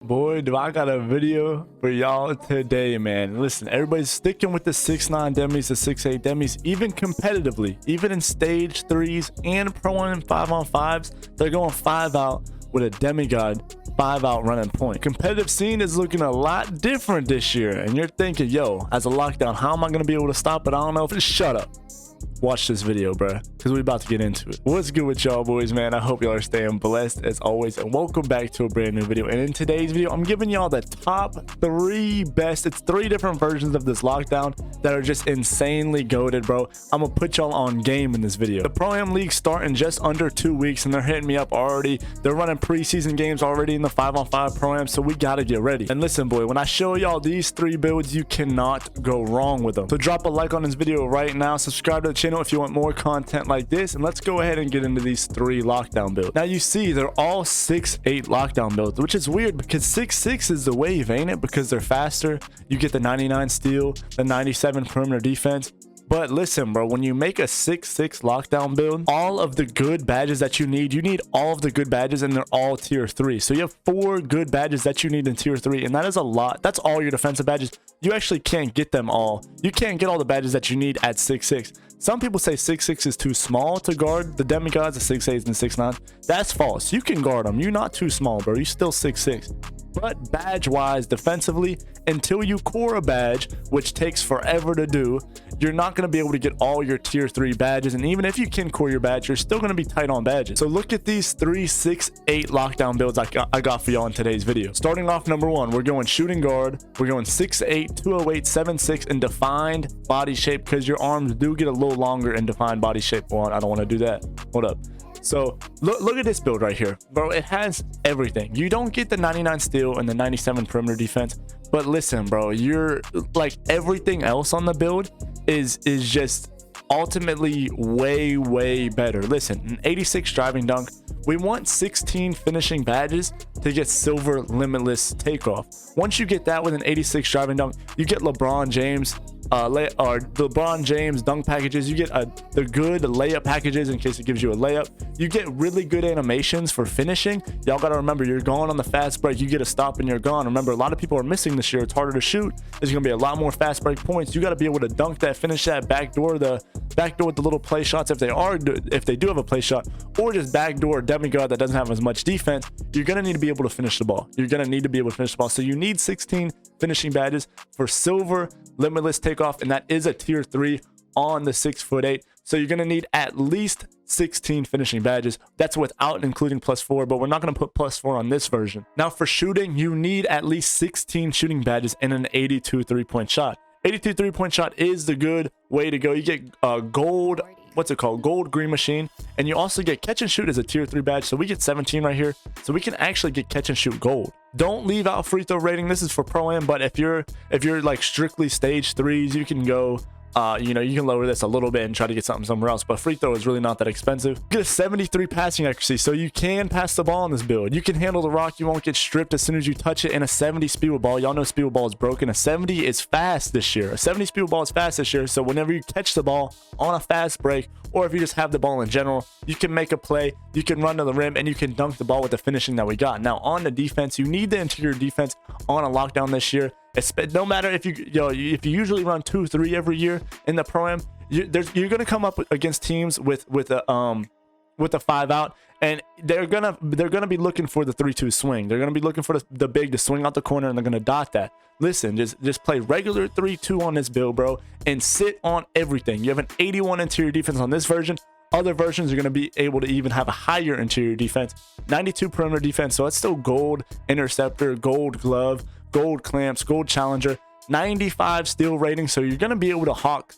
Boy, do I got a video for y'all today, man. Listen, everybody's sticking with the 6'9 demis, the 6'8 demis, even competitively, even in stage 3s and pro and 5-on-5s. They're going 5 out with a demigod 5 out running point. Competitive scene is looking a lot different this year, and you're thinking, yo, as a lockdown, how am I going to be able to stop it? I don't know. Just shut up. Watch this video, bruh, because we're about to get into it. What's good with y'all, boys, man? I hope y'all are staying blessed as always, and welcome back to a brand new video. And in today's video, I'm giving y'all the top 3 best. It's 3 different versions of this lockdown that are just insanely goated, bro. I'm gonna put y'all on game in this video. The Pro-Am League start in just under 2 weeks, and they're hitting me up already. They're running preseason games already in the 5-on-5 Pro-Am, so we gotta get ready. And listen, boy, when I show y'all these 3 builds, you cannot go wrong with them. So drop a like on this video right now, subscribe to the channel if you want more content like this, and let's go ahead and get into these 3 lockdown builds. Now you see they're all 6'8 lockdown builds, which is weird because 6'6 is the wave, ain't it? Because they're faster. You get the 99 steal, the 97 perimeter defense. But listen, bro, when you make a 6'6 lockdown build, all of the good badges that you need all of the good badges, and they're all tier 3. So you have 4 good badges that you need in tier 3, and that is a lot. That's all your defensive badges. You actually can't get them all. You can't get all the badges that you need at 6'6. Some people say 6'6 is too small to guard the demigods, the 6'8s and 6'9s. That's false. You can guard them. You're not too small, bro. You're still 6'6. But badge-wise, defensively, until you core a badge, which takes forever to do, you're not going to be able to get all your tier 3 badges. And even if you can core your badge, you're still going to be tight on badges. So look at these 3 6'8 lockdown builds I got for y'all in today's video. Starting off, number 1, we're going shooting guard. We're going 6'8, 208, 7'6 in defined body shape, because your arms do get a little longer in defined body shape. Well, I don't want to do that. Hold up. So look at this build right here, bro. It has everything. You don't get the 99 steal and the 97 perimeter defense, but listen, bro, you're like, everything else on the build is just ultimately way better. Listen, an 86 driving dunk. We want 16 finishing badges to get silver limitless takeoff. Once you get that with an 86 driving dunk, you get LeBron James LeBron James dunk packages. You get the good layup packages in case it gives you a layup. You get really good animations for finishing. Y'all gotta remember, you're going on the fast break, you get a stop and you're gone. Remember, a lot of people are missing this year. It's harder to shoot. There's gonna be a lot more fast break points. You got to be able to dunk that, finish that, backdoor with the little play shots if they do have a play shot, or just backdoor demigod that doesn't have as much defense. You're gonna need to be able to finish the ball. You're gonna need to be able to finish the ball. So you need 16 finishing badges for silver limitless takeoff, and that is a tier 3 on the 6'8". So you're gonna need at least 16 finishing badges. That's without including +4, but we're not gonna put +4 on this version. Now for shooting, you need at least 16 shooting badges and an 82 3-point shot. 82 3-point shot is the good way to go. You get gold, what's it called, gold green machine, and you also get catch and shoot as a tier 3 badge. So we get 17 right here, so we can actually get catch and shoot gold. Don't leave out free throw rating. This is for Pro-Am, but if you're like strictly stage 3s, you can go you can lower this a little bit and try to get something somewhere else, but free throw is really not that expensive. You get a 73 passing accuracy, so you can pass the ball on this build. You can handle the rock. You won't get stripped as soon as you touch it. And a 70 speed with ball. Y'all know speed with ball is broken. A 70 is fast this year. A 70 speed with ball is fast this year, so whenever you catch the ball on a fast break, or if you just have the ball in general, you can make a play, you can run to the rim, and you can dunk the ball with the finishing that we got. Now on the defense, you need the interior defense on a lockdown this year. No matter if you usually run 2-3 every year in the Pro-Am, you're gonna come up against teams with a 5 out, and they're gonna be looking for the 3-2 swing. They're gonna be looking for the big to swing out the corner, and they're gonna dot that. Listen, just play regular 3-2 on this build, bro, and sit on everything. You have an 81 interior defense on this version. Other versions are going to be able to even have a higher interior defense. 92 perimeter defense, so it's still gold interceptor, gold glove, gold clamps, gold challenger. 95 steal rating, so you're going to be able to hawk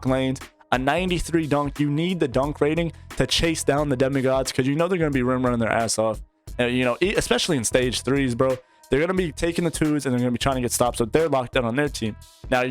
lanes. A 93 dunk. You need the dunk rating to chase down the demigods, because they're going to be rim running their ass off. Especially in stage 3s, bro. They're going to be taking the 2s, and they're going to be trying to get stopped, so they're locked down on their team. Now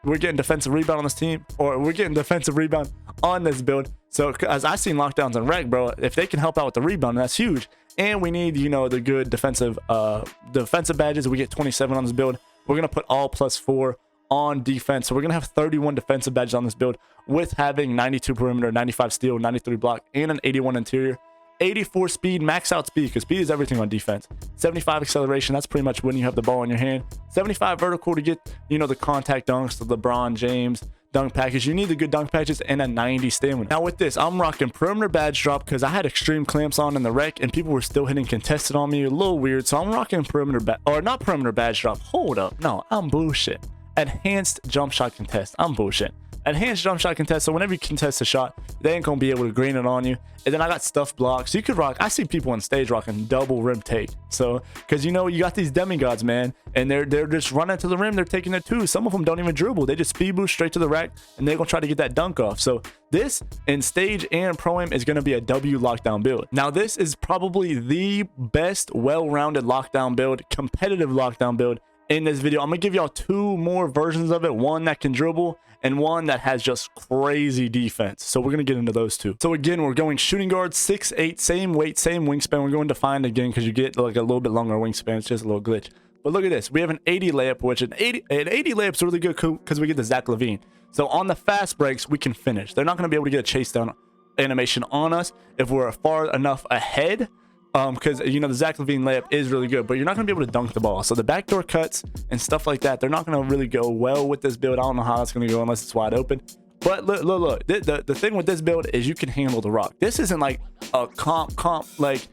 we're getting defensive rebound on this team, or we're getting defensive rebound on this build. So as I seen lockdowns on rec, bro, if they can help out with the rebound, that's huge. And we need, the good defensive badges. We get 27 on this build. We're going to put all +4 on defense. So we're going to have 31 defensive badges on this build, with having 92 perimeter, 95 steal, 93 block, and an 81 interior. 84 speed, max out speed, because speed is everything on defense. 75 acceleration, that's pretty much when you have the ball in your hand. 75 vertical to get, you know, the contact dunks, the LeBron James dunk package. You need the good dunk packages, and a 90 stamina. Now with this, I'm rocking perimeter badge drop because I had extreme clamps on in the rec and people were still hitting contested on me. A little weird, so I'm rocking not perimeter badge drop. Hold up, no, I'm bullshit. Enhanced jump shot contest. I'm bullshit. Enhanced jump shot contest, so whenever you contest a shot, they ain't gonna be able to green it on you. And then I got stuff blocks. You could rock, I see people on stage rocking double rim take. So because you know you got these demigods, man, and they're just running to the rim, they're taking their two. Some of them don't even dribble, they just speed boost straight to the rack and they're gonna try to get that dunk off. So this in stage and pro-am is gonna be a W lockdown build. Now this is probably the best well-rounded lockdown build, competitive lockdown build in this video. I'm gonna give y'all two more versions of it, one that can dribble and one that has just crazy defense. So we're gonna get into those two. So again, we're going shooting guard, 6'8", same weight, same wingspan. We're going defined again because you get like a little bit longer wingspan. It's just a little glitch. But look at this, we have an 80 layup, which an 80 layup is really good because we get the Zach LaVine. So on the fast breaks, we can finish. They're not gonna be able to get a chase down animation on us if we're far enough ahead. Because you know the Zach LaVine layup is really good, but you're not gonna be able to dunk the ball. So the backdoor cuts and stuff like that, they're not gonna really go well with this build. I don't know how it's gonna go unless it's wide open. But look, the thing with this build is you can handle the rock. This isn't like a comp like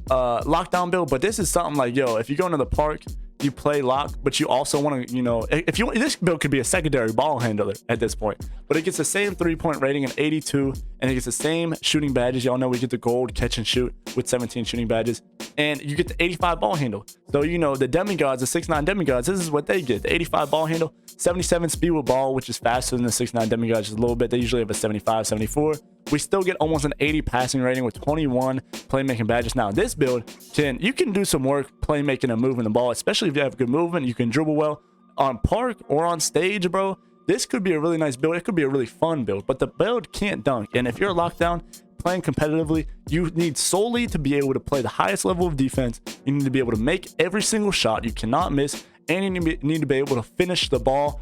lockdown build, but this is something like, yo, if you go into the park, you play lock, but you also want to, you know, if you, this build could be a secondary ball handler at this point, but it gets the same 3-point rating, an 82, and it gets the same shooting badges. Y'all know we get the gold catch and shoot with 17 shooting badges, and you get the 85 ball handle. So you know the demigods, the 6'9" demigods, this is what they get: the 85 ball handle, 77 speed with ball, which is faster than the 6'9" demigods just a little bit. They usually have a 75, 74. We still get almost an 80 passing rating with 21 playmaking badges. Now this build you can do some work playmaking and moving the ball, especially if you have good movement. You can dribble well on park or on stage, bro. This could be a really nice build. It could be a really fun build, but the build can't dunk. And if you're locked down playing competitively, you need solely to be able to play the highest level of defense. You need to be able to make every single shot. You cannot miss, and you need to be able to finish the ball.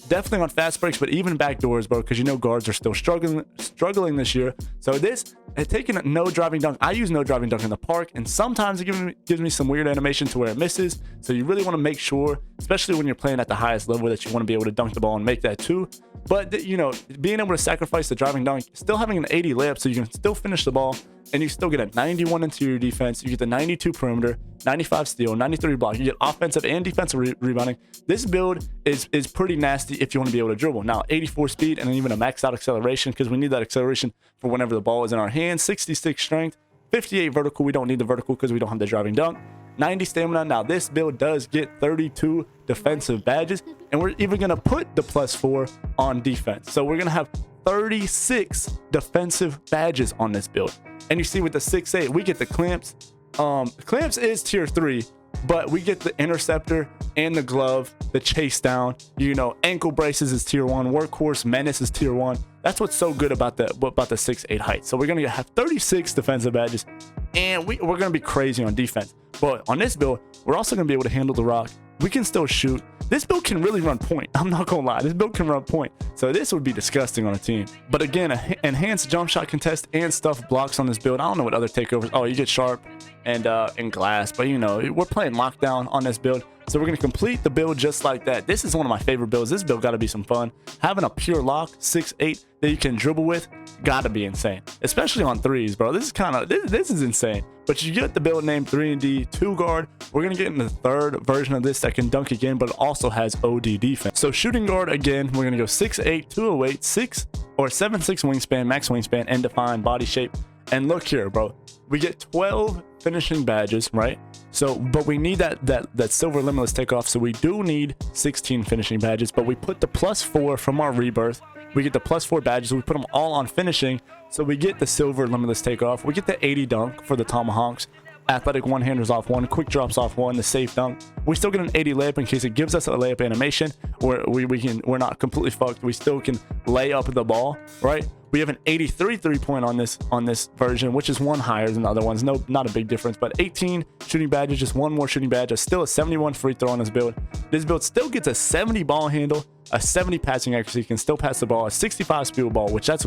Definitely on fast breaks, but even backdoors, bro, because you know guards are still struggling this year. So this, taking a no driving dunk, I use no driving dunk in the park, and sometimes it gives me some weird animation to where it misses. So you really want to make sure, especially when you're playing at the highest level, that you want to be able to dunk the ball and make that too. But you know, being able to sacrifice the driving dunk, still having an 80 layup, so you can still finish the ball, and you still get a 91 interior defense. You get the 92 perimeter, 95 steal, 93 block. You get offensive and defensive rebounding. This build is pretty nasty if you want to be able to dribble. Now 84 speed and then even a max out acceleration, because we need that acceleration for whenever the ball is in our hands. 66 strength, 58 vertical. We don't need the vertical because we don't have the driving dunk. 90 stamina. Now this build does get 32 defensive badges, and we're even going to put the +4 on defense. So we're going to have 36 defensive badges on this build. And you see with the 6'8", we get the clamps. Clamps is tier 3, but we get the interceptor and the glove, the chase down. You know, ankle braces is tier 1, workhorse menace is tier 1. That's what's so good about the 6'8" height. So we're gonna have 36 defensive badges, and we're gonna be crazy on defense. But on this build, we're also gonna be able to handle the rock. We can still shoot. This build can really run point. I'm not gonna lie, this build can run point. So this would be disgusting on a team. But again, enhanced jump shot contest and stuff blocks on this build. I don't know what other takeovers. Oh, you get sharp and glass, but you know, we're playing lockdown on this build. So we're gonna complete the build just like that. This is one of my favorite builds. This build gotta be some fun. Having a pure lock 6'8" that you can dribble with gotta be insane, especially on threes, bro. This is kind of this is insane. But you get the build name 3&D 2 guard. We're gonna get in the third version of this that can dunk again, but it also has OD defense. So shooting guard again, we're gonna go 6'8", 208, 6 or 7'6" wingspan, max wingspan, and defined body shape. And look here, bro, we get 12 finishing badges, right? So, but we need that silver limitless takeoff. So we do need 16 finishing badges, but we put the +4 from our rebirth. We get the +4 badges. We put them all on finishing. So we get the silver limitless takeoff. We get the 80 dunk for the tomahawks. Athletic one-handers off 1, quick drops off 1, the safe dunk. We still get an 80 layup in case it gives us a layup animation where we're not completely fucked. We still can lay up the ball, right? We have an 83 3-point on this version, which is 1 higher than the other ones. No, not a big difference, but 18 shooting badges, just 1 more shooting badge. Still a 71 free throw on this build. This build still gets a 70 ball handle, a 70 passing accuracy, can still pass the ball, a 65 speed ball, which that's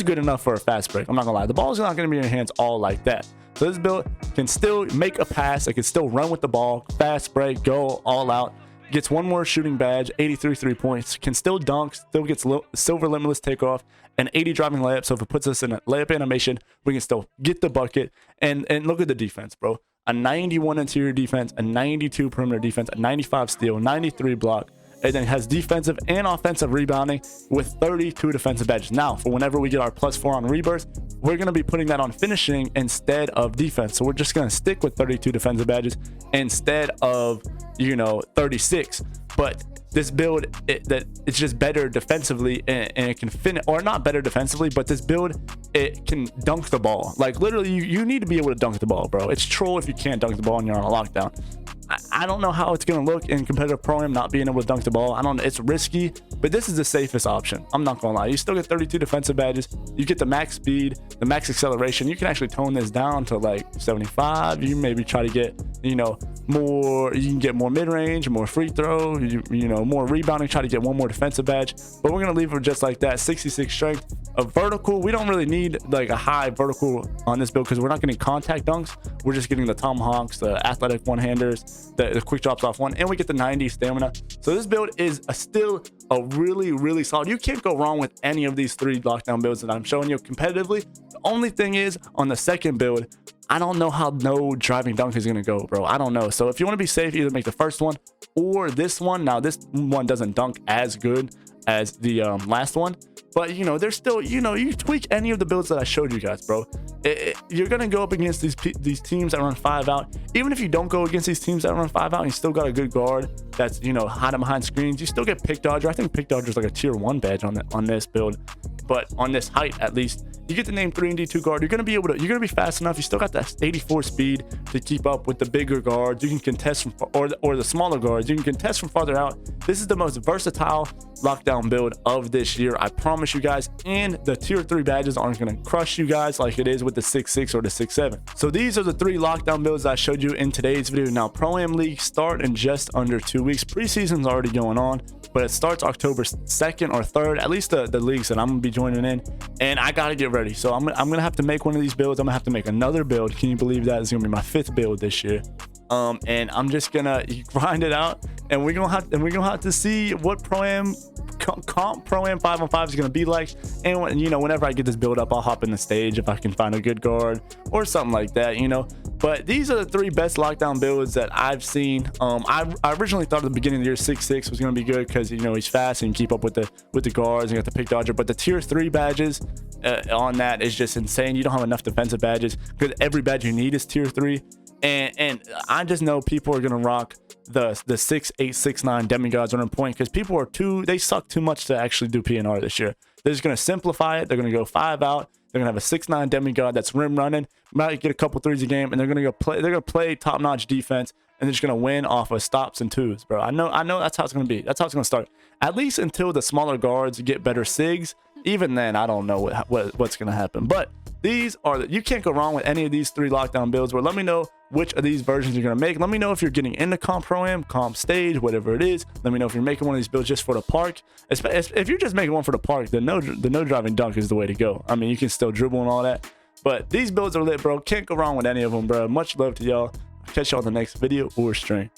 good enough for a fast break. I'm not gonna lie, the ball's not gonna be in your hands all like that. So this build can still make a pass, it can still run with the ball, fast break, go all out. Gets one more shooting badge, 83 3-points, can still dunk, still gets silver limitless takeoff, and 80 driving layup. So if it puts us in a layup animation, we can still get the bucket. And look at the defense, bro. A 91 interior defense, a 92 perimeter defense, a 95 steal, 93 block. And then has defensive and offensive rebounding with 32 defensive badges. Now, for whenever we get our +4 on rebirth, we're going to be putting that on finishing instead of defense. So we're just going to stick with 32 defensive badges instead of, 36. But this build, it's just better defensively, and it can finish, or not better defensively, but this build, it can dunk the ball. Like literally, you need to be able to dunk the ball, bro. It's troll if you can't dunk the ball and you're on a lockdown. I don't know how it's going to look in competitive pro-am not being able to dunk the ball. It's risky, but this is the safest option. I'm not going to lie. You still get 32 defensive badges. You get the max speed, the max acceleration. You can actually tone this down to like 75. You maybe try to get, more, you can get more mid-range, more free throw, more rebounding, try to get one more defensive badge. But we're going to leave it just like that. 66 strength. A vertical, we don't really need like a high vertical on this build because we're not getting contact dunks. We're just getting the tomahawks, the athletic one-handers, the quick drops off one, and we get the 90 stamina. So this build is still a really solid. You can't go wrong with any of these 3 lockdown builds that I'm showing you competitively. The only thing is, on the second build, I don't know how no driving dunk is going to go, bro. I don't know. So if you want to be safe, either make the first one or this one. Now, this one doesn't dunk as good as the last one, but there's still, you tweak any of the builds that I showed you guys, bro. You're gonna go up against these teams that run 5 out. Even if you don't go against these teams that run 5 out and you still got a good guard that's hiding behind screens, you still get pick dodger. I think pick dodger is like a tier 1 badge on this build, but on this height at least, you get the name 3 and D2 guard. You're gonna be fast enough. You still got that 84 speed to keep up with the bigger guards. You can contest from, or the smaller guards. You can contest from farther out. This is the most versatile lockdown build of this year, I promise you guys. And the tier 3 badges aren't gonna crush you guys like it is with the 6-6 or the 6-7. So these are the 3 lockdown builds I showed you in today's video. Now, Pro-Am League start in just under 2 weeks. Preseason's already going on, but it starts October 2nd or 3rd, at least the leagues that I'm gonna be joining in, and I gotta get ready. So I'm gonna have to make one of these builds. I'm gonna have to make another build. Can you believe that? It's gonna be my 5th build this year. And I'm just gonna grind it out, and we're gonna have to see what Pro-Am comp Pro-Am 5-on-5 is gonna be like. And whenever I get this build up, I'll hop in the stage if I can find a good guard or something like that, But these are the 3 best lockdown builds that I've seen. I originally thought at the beginning of the year 6-6 was gonna be good because he's fast and you keep up with the guards and you got the pick dodger. But the tier 3 badges on that is just insane. You don't have enough defensive badges because every badge you need is tier 3. And I just know people are gonna rock the 6-8 6-9 demigods on a point because people they suck too much to actually do PNR this year. They're just gonna simplify it. They're gonna go 5 out. They're gonna have a 6-9 demigod that's rim running, might get a couple 3s a game, and they're gonna play top-notch defense, and they're just gonna win off of stops and 2s, bro. I know that's how it's gonna be. That's how it's gonna start. At least until the smaller guards get better sigs. Even then, I don't know what's gonna happen. But you can't go wrong with any of these 3 lockdown builds. But let me know which of these versions you're gonna make. Let me know if you're getting into comp pro-am, comp stage, whatever it is. Let me know if you're making one of these builds just for the park. If you're just making one for the park, then no driving dunk is the way to go. I mean, you can still dribble and all that, but these builds are lit, bro. Can't go wrong with any of them, bro. Much love to y'all. Catch y'all in the next video or stream.